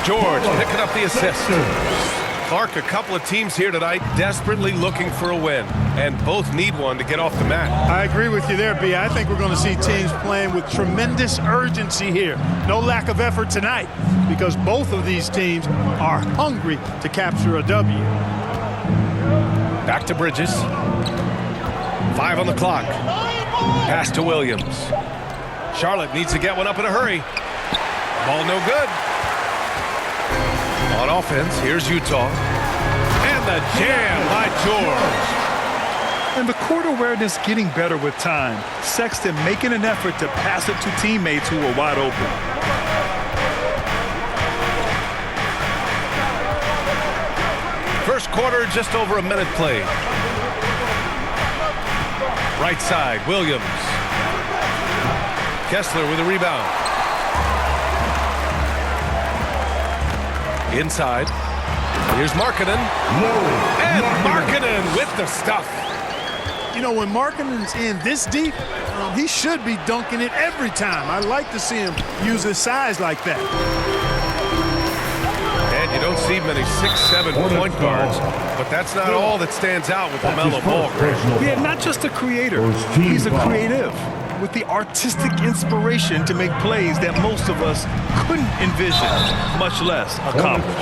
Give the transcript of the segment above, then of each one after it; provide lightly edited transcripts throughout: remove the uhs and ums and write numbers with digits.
George picking up the assist. Clark, a couple of teams here tonight desperately looking for a win, and both need one to get off the mat. I agree with you there, B. I think we're going to see teams playing with tremendous urgency here. No lack of effort tonight because both of these teams are hungry to capture a W. Back to Bridges. 5 on the clock. Pass to Williams. Charlotte needs to get one up in a hurry. Ball no good. On offense, here's Utah. And the jam by George. And the court awareness getting better with time. Sexton making an effort to pass it to teammates who were wide open. First quarter, just over a minute played. Right side, Williams. Kessler with a rebound. Inside. Here's Markkanen. And Markkanen with the stuff. You know, when Markkanen's in this deep, he should be dunking it every time. I like to see him use his size like that. And you don't see many 6'7" point guards, but that's not all that stands out with LaMelo Ball. Yeah, not just a creator. He's a creative with the artistic inspiration to make plays that most of us couldn't envision, much less accomplish.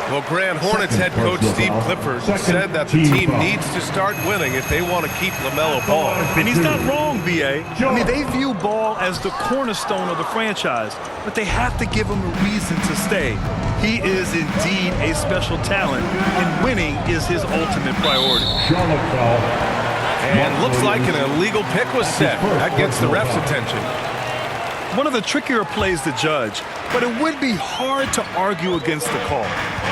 Well, Grand Hornets head coach Steve Clifford said that the team needs to start winning if they want to keep LaMelo Ball. And he's not wrong, B.A. I mean, they view Ball as the cornerstone of the franchise, but they have to give him a reason to stay. He is indeed a special talent, and winning is his ultimate priority. And looks like an illegal pick was set. That gets the ref's attention. One of the trickier plays to judge, but it would be hard to argue against the call.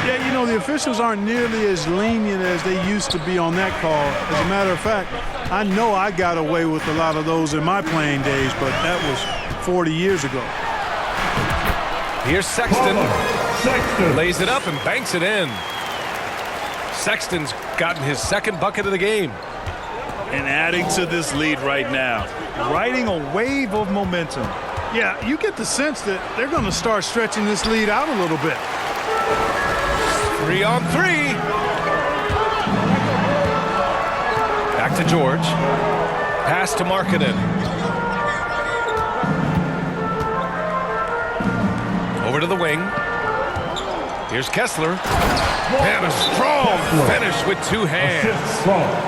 Yeah, you know, the officials aren't nearly as lenient as they used to be on that call. As a matter of fact, I know I got away with a lot of those in my playing days, but that was 40 years ago. Here's Sexton. Lays it up and banks it in. Sexton's gotten his second bucket of the game. And adding to this lead right now, riding a wave of momentum. Yeah, you get the sense that they're going to start stretching this lead out a little bit. 3 on 3. Back to George. Pass to Markkanen. Over to the wing. Here's Kessler. And a strong finish with 2 hands.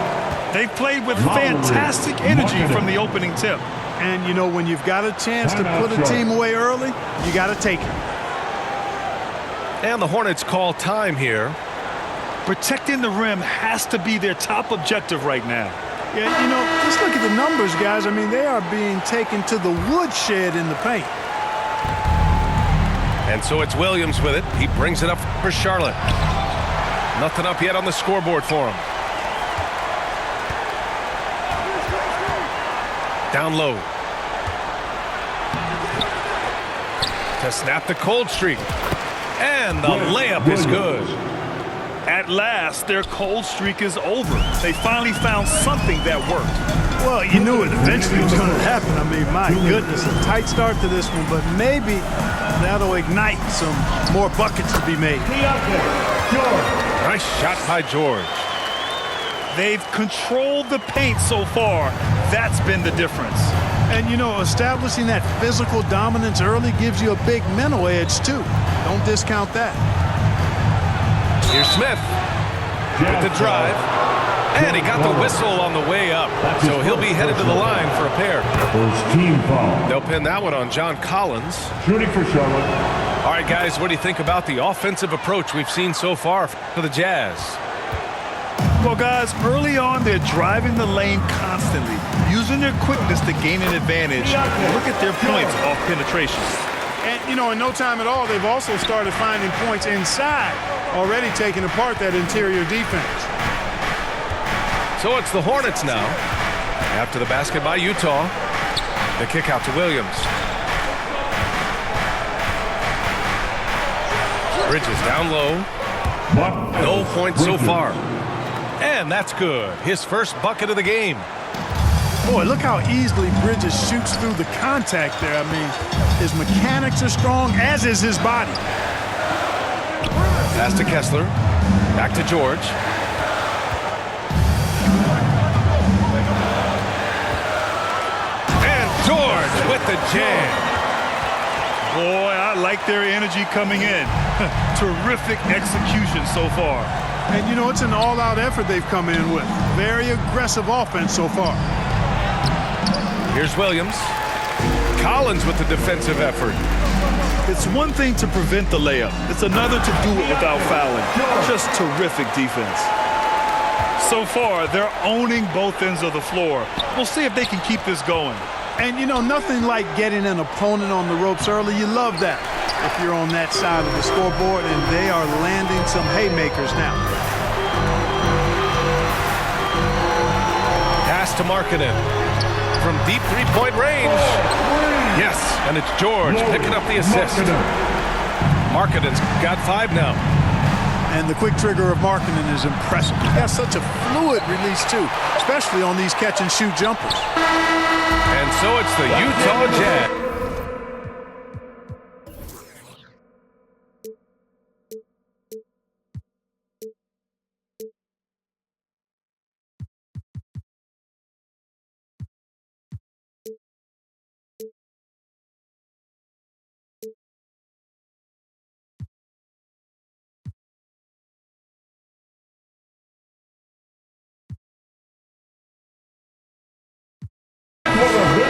They've played with fantastic energy from the opening tip. And, you know, when you've got a chance to put a team away early, you got to take it. And the Hornets call time here. Protecting the rim has to be their top objective right now. Yeah, you know, just look at the numbers, guys. I mean, they are being taken to the woodshed in the paint. And so it's Williams with it. He brings it up for Charlotte. Nothing up yet on the scoreboard for him. Down low. To snap the cold streak. And the layup is good. At last, their cold streak is over. They finally found something that worked. Well, you knew it eventually was going to happen. I mean, my goodness, a tight start to this one, but maybe that'll ignite some more buckets to be made. Nice shot by George. They've controlled the paint so far. That's been the difference. And, you know, establishing that physical dominance early gives you a big mental edge, too. Don't discount that. Here's Smith with the drive. And he got the whistle on the way up. So he'll be headed to the line for a pair. First team foul. They'll pin that one on John Collins. Shooting for Charlotte. All right, guys, what do you think about the offensive approach we've seen so far for the Jazz? Well, guys, early on, they're driving the lane constantly, using their quickness to gain an advantage. Look at their points off penetration. And, you know, in no time at all, they've also started finding points inside, already taking apart that interior defense. So it's the Hornets now. After the basket by Utah, the kick out to Williams. Bridges down low. No points so far. And that's good. His first bucket of the game. Boy, look how easily Bridges shoots through the contact there. I mean, his mechanics are strong, as is his body. Pass to Kessler. Back to George. And George with the jam. Boy, I like their energy coming in. Terrific execution so far. And, you know, it's an all-out effort they've come in with. Very aggressive offense so far. Here's Williams. Collins with the defensive effort. It's one thing to prevent the layup. It's another to do it without fouling. Just terrific defense. So far, they're owning both ends of the floor. We'll see if they can keep this going. And, you know, nothing like getting an opponent on the ropes early. You love that if you're on that side of the scoreboard, and they are landing some haymakers now. Pass to Markkanen. From deep three-point range. Yes, and it's George picking up the assist. Markkanen's got 5 now. And the quick trigger of Markkanen is impressive. He has such a fluid release, too, especially on these catch-and-shoot jumpers. And so it's the Utah Jazz.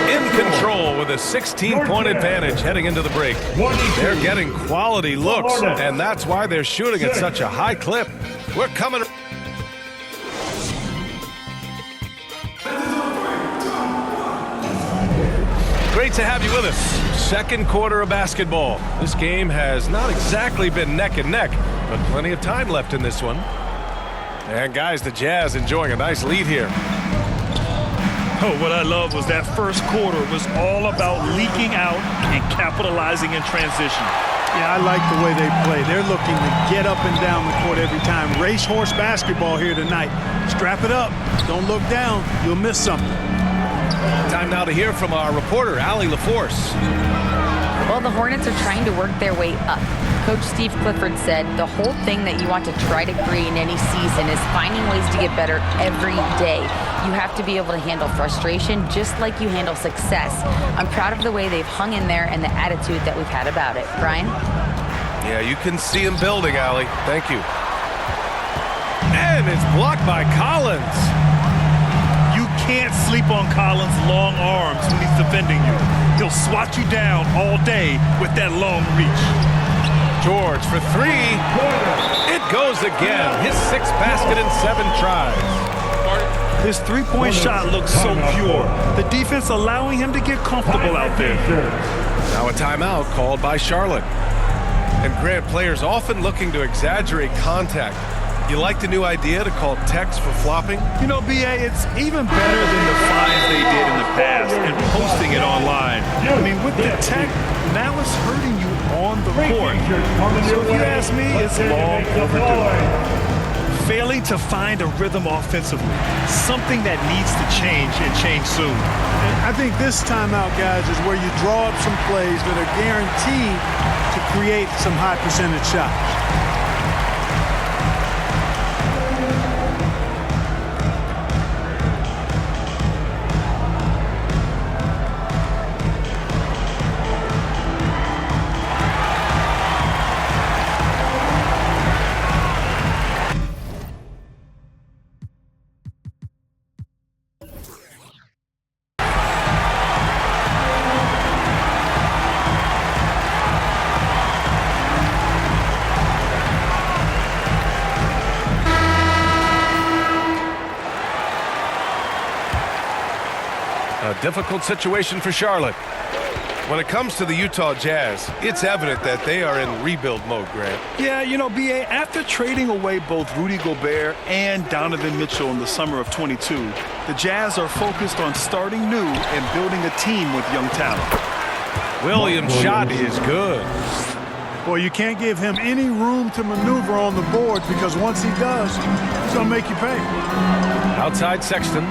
In control with a 16-point advantage heading into the break. They're getting quality looks, and that's why they're shooting at such a high clip. We're coming. Great to have you with us. Second quarter of basketball. This game has not exactly been neck and neck, but plenty of time left in this one. And guys, the Jazz enjoying a nice lead here. Oh, what I love was that first quarter was all about leaking out and capitalizing in transition. Yeah, I like the way they play. They're looking to get up and down the court every time. Racehorse basketball here tonight. Strap it up. Don't look down. You'll miss something. Time now to hear from our reporter, Allie LaForce. Well, the Hornets are trying to work their way up. Coach Steve Clifford said the whole thing that you want to try to create in any season is finding ways to get better every day. You have to be able to handle frustration just like you handle success. I'm proud of the way they've hung in there and the attitude that we've had about it. Brian? Yeah, you can see him building, Allie. Thank you. And it's blocked by Collins. You can't sleep on Collins' long arms when he's defending you. He'll swat you down all day with that long reach. George for 3. It goes again. His 6th basket in 7 tries. His three-point shot looks so pure. The defense allowing him to get comfortable out there. Now a timeout called by Charlotte. And Grant, players often looking to exaggerate contact. You like the new idea to call techs for flopping? You know, B.A., it's even better than the fines they did in the past and posting it online. I mean, with the tech, now it's hurting you on the court. So if you ask me, it's long overdue. Failing to find a rhythm offensively, something that needs to change and change soon. And I think this timeout, guys, is where you draw up some plays that are guaranteed to create some high percentage shots. A difficult situation for Charlotte. When it comes to the Utah Jazz, it's evident that they are in rebuild mode, Grant. Yeah, you know, B.A., after trading away both Rudy Gobert and Donovan Mitchell in the summer of '22, the Jazz are focused on starting new and building a team with young talent. Williams' shot is good. Boy, you can't give him any room to maneuver on the board because once he does, he's going to make you pay. Outside Sexton.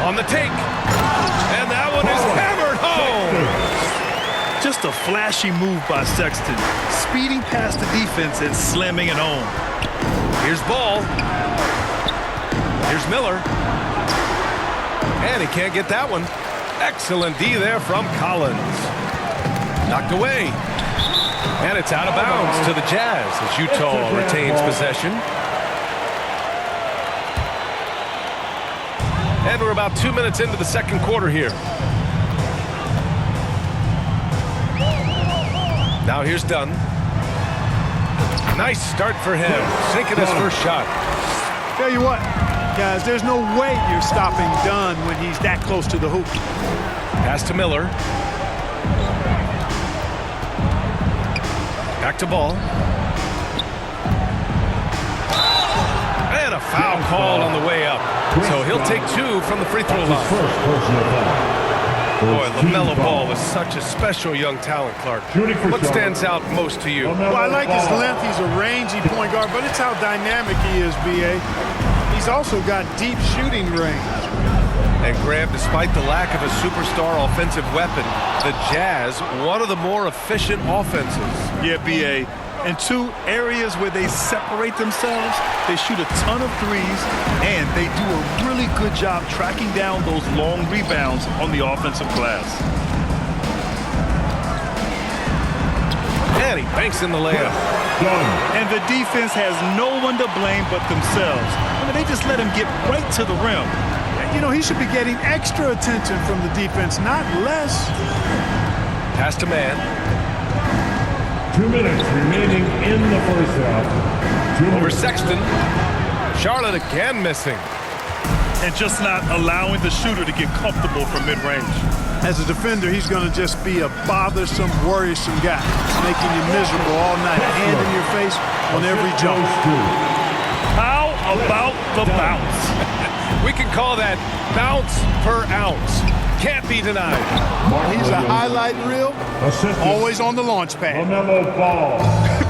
On the take. And that one is hammered home. Just a flashy move by Sexton. Speeding past the defense and slamming it home. Here's Ball. Here's Miller. And he can't get that one. Excellent D there from Collins. Knocked away. And it's out of bounds to the Jazz as Utah retains possession. And we're about 2 minutes into the second quarter here. Now here's Dunn. Nice start for him. Sinking his first shot. Tell you what, guys, there's no way you're stopping Dunn when he's that close to the hoop. Pass to Miller. Back to Ball. And a foul call on the way up. So he'll take 2 from the free throw line. Boy, LaMelo Ball is such a special young talent, Clark. What stands out most to you? Well, I like his length. He's a rangy point guard, but it's how dynamic he is, B.A. He's also got deep shooting range. And Graham, despite the lack of a superstar offensive weapon, the Jazz, one of the more efficient offenses. Yeah, B.A. In 2 areas where they separate themselves, they shoot a ton of threes, and they do a really good job tracking down those long rebounds on the offensive glass. And he banks in the layup. And the defense has no one to blame but themselves. I mean, they just let him get right to the rim. You know, he should be getting extra attention from the defense, not less. Pass to Man. 2 minutes remaining in the first half. Over Sexton. Charlotte again missing. And just not allowing the shooter to get comfortable from mid-range. As a defender, he's going to just be a bothersome, worrisome guy, making you miserable all night, hand in your face on every jump. How about the bounce? We can call that bounce per ounce. Can't be denied. He's a highlight reel, always on the launch pad. LaMelo Ball.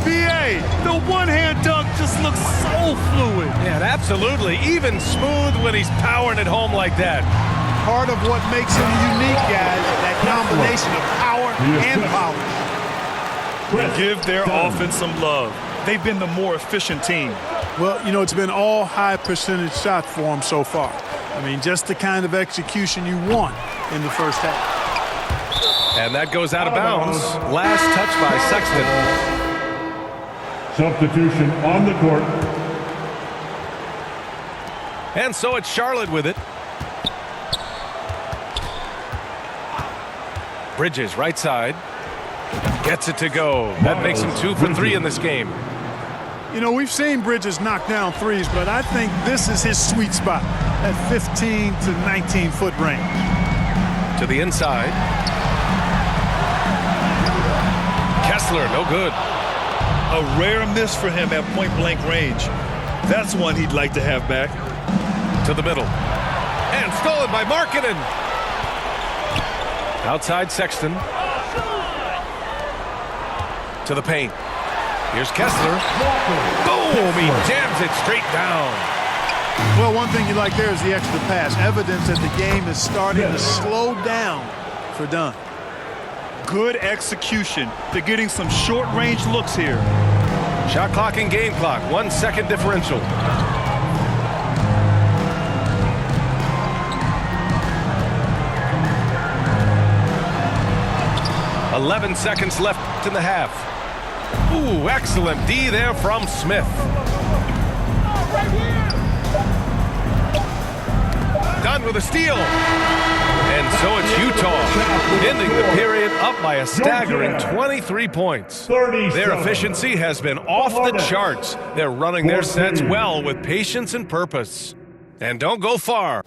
B.A., the one-hand dunk just looks so fluid. Yeah, absolutely. Even smooth when he's powering it home like that. Part of what makes him unique, guys, that combination of power and polish. Give their offense some love. They've been the more efficient team. Well, you know, it's been all high percentage shots for him so far. I mean, just the kind of execution you want in the first half. And that goes out of bounds. Last touch by Sexton. Substitution on the court. And so it's Charlotte with it. Bridges, right side. Gets it to go. That makes him 2 for 3 in this game. You know, we've seen Bridges knock down threes, but I think this is his sweet spot at 15 to 19-foot range. To the inside. Kessler, no good. A rare miss for him at point-blank range. That's one he'd like to have back. To the middle. And stolen by Markkanen. Outside Sexton. To the paint. Here's Kessler. Boom! He jams it straight down. Well, one thing you like there is the extra pass. Evidence that the game is starting to slow down for Dunn. Good execution. They're getting some short-range looks here. Shot clock and game clock. 1 second differential. .11 seconds left in the half. Ooh, excellent D there from Smith. Done with a steal. And so it's Utah ending the period up by a staggering 23 points. Their efficiency has been off the charts. They're running their sets well with patience and purpose. And don't go far.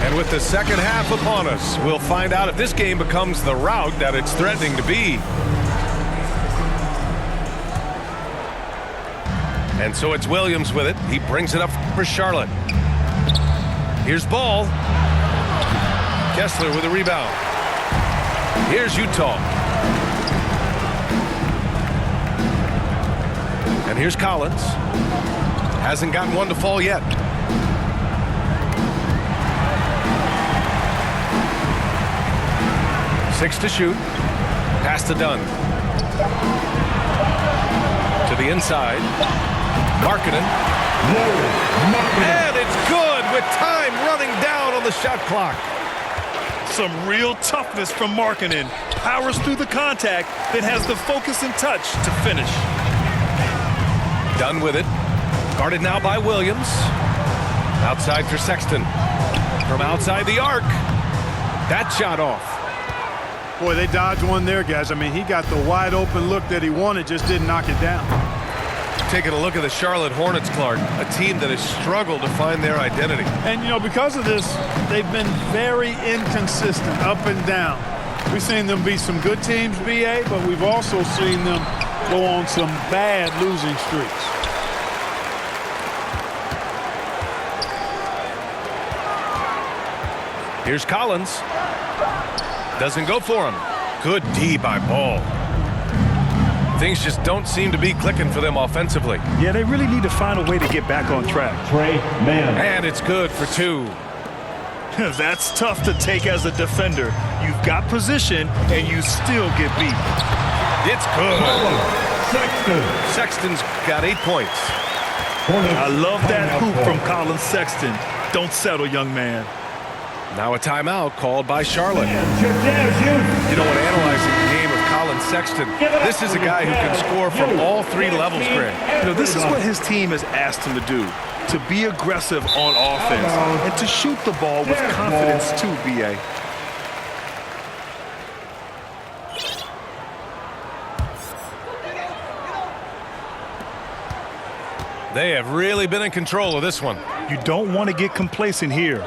And with the second half upon us, we'll find out if this game becomes the rout that it's threatening to be. And so it's Williams with it. He brings it up for Charlotte. Here's Ball. Kessler with a rebound. Here's Utah. And Here's Collins. Hasn't gotten one to fall yet. Six to shoot. Pass to Dunn. To the inside. Markkanen. And it's good with time running down on the shot clock. Some real toughness from Markkanen. Powers through the contact, then has the focus and touch to finish. Dunn with it. Guarded now by Williams. Outside for Sexton. From outside the arc. That shot off. Boy, they dodged one there, guys. I mean, he got the wide open look that he wanted, just didn't knock it down. Taking a look at the Charlotte Hornets, Clark, a team that has struggled to find their identity. And, you know, because of this, they've been very inconsistent, up and down. We've seen them beat some good teams, BA, but we've also seen them go on some bad losing streaks. Here's Collins. Doesn't go for him. Good D by Ball. Things just don't seem to be clicking for them offensively. Yeah, they really need to find a way to get back on track. Trey Mann. And it's good for two. That's tough to take as a defender. You've got position, and you still get beat. It's good. Sexton. Sexton's got 8 points. Hornets I love that timeout hoop from ball. Colin Sexton. Don't settle, young man. Now a timeout called by Charlotte. Jazz youth. You know what, analyzing the game of Colin Sexton, this is a guy who can score from all three levels, Greg. You know, this is what his team has asked him to do, to be aggressive on offense and to shoot the ball with confidence too, B.A. They have really been in control of this one. You don't want to get complacent here.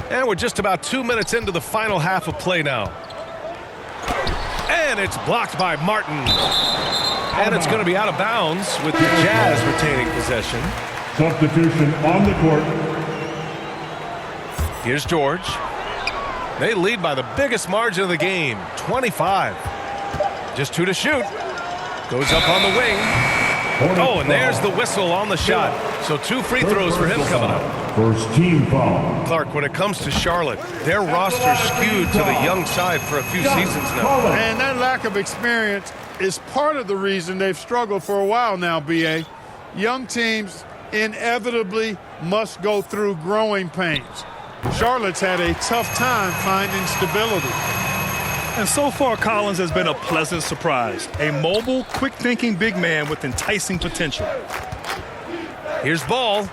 And we're just about 2 minutes into the final half of play now. And it's blocked by Martin. And it's going to be out of bounds with the Jazz retaining possession. Substitution on the court. Here's George. They lead by the biggest margin of the game, 25. Just 2 to shoot. Goes up on the wing. Oh, and there's the whistle on the shot. So 2 free throws for him coming up. First team foul. Clark, when it comes to Charlotte, their roster skewed to the young side for a few seasons now. And that lack of experience is part of the reason they've struggled for a while now, BA. Young teams inevitably must go through growing pains. Charlotte's had a tough time finding stability. And so far, Collins has been a pleasant surprise. A mobile, quick-thinking big man with enticing potential. Here's Ball.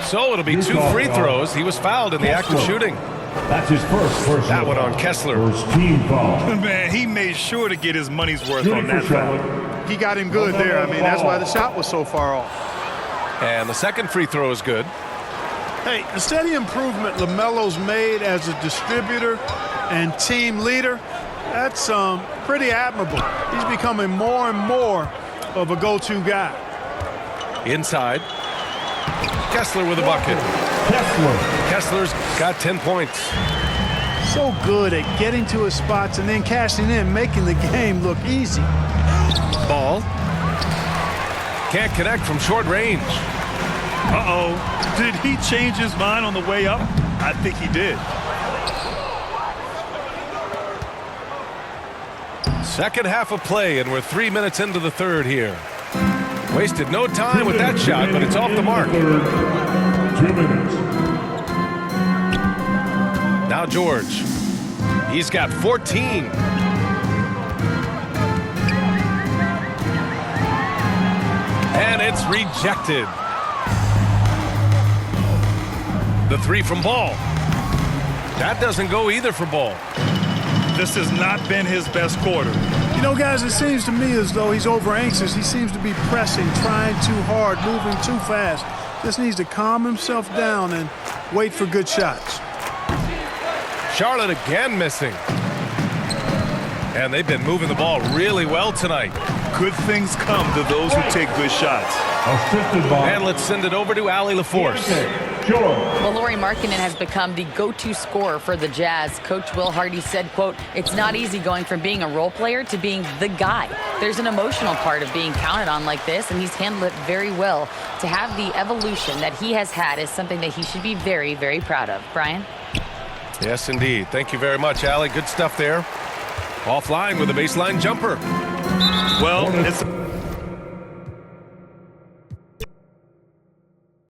So it'll be 2 free throws. He was fouled in the act of shooting. That's his first personal That one foul. on Kessler. First team foul. Man, he made sure to get his money's worth Shooting on for that foul. Charlotte. He got him good there. I mean, that's why the shot was so far off. And the second free throw is good. Hey, the steady improvement LaMelo's made as a distributor and team leader, that's pretty admirable. He's becoming more and more of a go-to guy. Inside. Kessler with a bucket. Kessler's got 10 points. So good at getting to his spots and then cashing in, making the game look easy. Ball. Can't connect from short range. Uh-oh. Did he change his mind on the way up? I think he did. Second half of play, and we're 3 minutes into the third here. Wasted no time with that shot, but it's off the mark. 2 minutes. Now George. He's got 14. And it's rejected. The 3 from Ball. That doesn't go either for Ball. This has not been his best quarter. You know, guys, it seems to me as though he's over-anxious. He seems to be pressing, trying too hard, moving too fast. Just needs to calm himself down and wait for good shots. Charlotte again missing. And they've been moving the ball really well tonight. Good things come to those who take good shots. Assisted by And let's send it over to Allie LaForce. Jordan. Well, Lauri Markkanen has become the go-to scorer for the Jazz. Coach Will Hardy said, quote, "It's not easy going from being a role player to being the guy. There's an emotional part of being counted on like this, and he's handled it very well. To have the evolution that he has had is something that he should be very, very proud of." Brian? Yes, indeed. Thank you very much, Allie. Good stuff there. Offline with a baseline jumper. Well, it's